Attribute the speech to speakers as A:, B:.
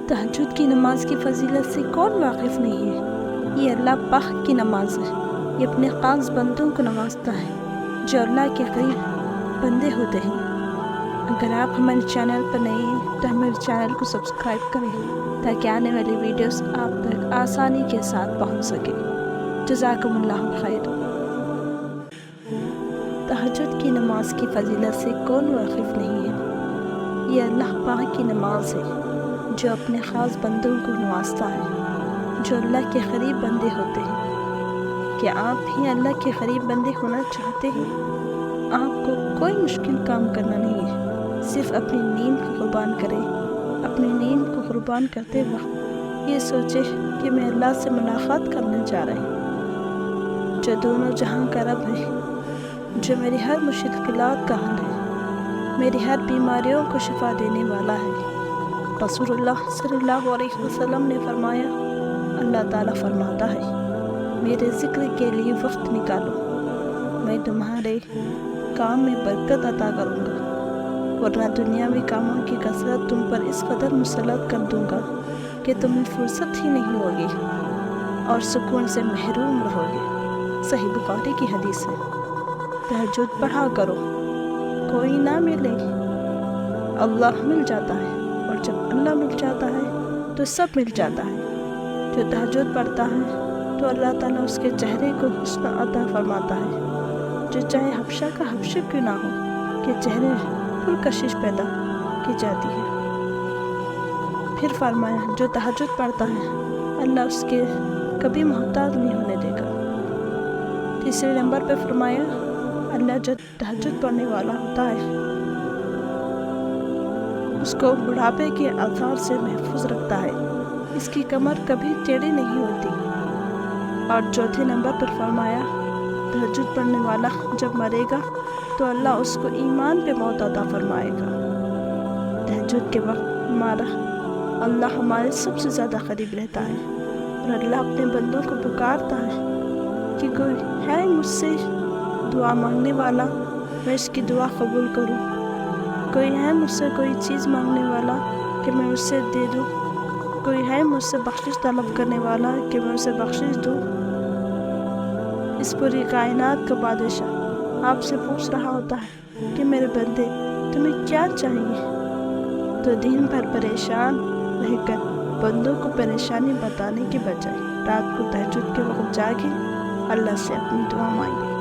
A: تہجد کی نماز کی فضیلت سے کون واقف نہیں ہے؟ یہ اللہ پاک کی نماز ہے۔ یہ اپنے خاص بندوں کو نوازتا ہے جو اللہ کے قریب بندے ہوتے ہیں۔ اگر آپ ہمارے چینل پر نئے ہیں تو ہمارے چینل کو سبسکرائب کریں تاکہ آنے والی ویڈیوز آپ تک آسانی کے ساتھ پہنچ سکے۔ جزاکم اللہ خیر۔ تہجد کی نماز کی فضیلت سے کون واقف نہیں ہے؟ یہ اللہ پاک کی نماز ہے جو اپنے خاص بندوں کو نوازتا ہے جو اللہ کے قریب بندے ہوتے ہیں۔ کیا آپ بھی اللہ کے قریب بندے ہونا چاہتے ہیں؟ آپ کو کوئی مشکل کام کرنا نہیں ہے، صرف اپنی نیند کو قربان کریں۔ اپنی نیند کو قربان کرتے وقت یہ سوچے کہ میں اللہ سے ملاقات کرنے جا رہا ہوں جو دونوں جہاں کا رب ہے، جو میری ہر مشکلات کا حل ہے، میری ہر بیماریوں کو شفا دینے والا ہے۔ رسول اللہ صلی اللہ علیہ وسلم نے فرمایا، اللہ تعالیٰ فرماتا ہے، میرے ذکر کے لیے وقت نکالو، میں تمہارے کام میں برکت عطا کروں گا، ورنہ دنیاوی کاموں کی کثرت تم پر اس قدر مسلط کر دوں گا کہ تمہیں فرصت ہی نہیں ہوگی اور سکون سے محروم رہو گے۔ صحیح بخاری کی حدیث ہے۔ تہجد پڑھا کرو، کوئی نہ ملے اللہ مل جاتا ہے، اور جب اللہ مل جاتا ہے تو سب مل جاتا ہے۔ جو تہجد پڑھتا ہے تو اللہ تعالیٰ اس کے چہرے کو حسن عطا فرماتا ہے، جو چاہے حبشہ کا حبشہ کیوں نہ ہو کہ چہرے پر کشش پیدا کی جاتی ہے۔ پھر فرمایا، جو تہجد پڑھتا ہے اللہ اس کے کبھی محتاج نہیں ہونے دے گا۔ تیسرے نمبر پہ فرمایا، اللہ جو تہجد پڑھنے والا ہوتا ہے اس کو بڑھاپے کے آثار سے محفوظ رکھتا ہے، اس کی کمر کبھی ٹیڑھی نہیں ہوتی۔ اور چوتھے نمبر پر فرمایا، تہجد پڑھنے والا جب مرے گا تو اللہ اس کو ایمان پہ موت عطا فرمائے گا۔ تہجد کے وقت اللہ ہمارے سب سے زیادہ قریب رہتا ہے، اور اللہ اپنے بندوں کو پکارتا ہے کہ کوئی ہے مجھ سے دعا مانگنے والا، میں اس کی دعا قبول کروں، کوئی ہے مجھ سے کوئی چیز مانگنے والا کہ میں اس سے دے دوں، کوئی ہے مجھ سے بخشش طلب کرنے والا کہ میں اسے بخشش دوں۔ اس پوری کائنات کا بادشاہ آپ سے پوچھ رہا ہوتا ہے کہ میرے بندے تمہیں کیا چاہیے، تو دن بھر پریشان رہ کر بندوں کو پریشانی بتانے کے بجائے رات کو تہجد کے وقت جاگے اللہ سے اپنی دعا مانگے۔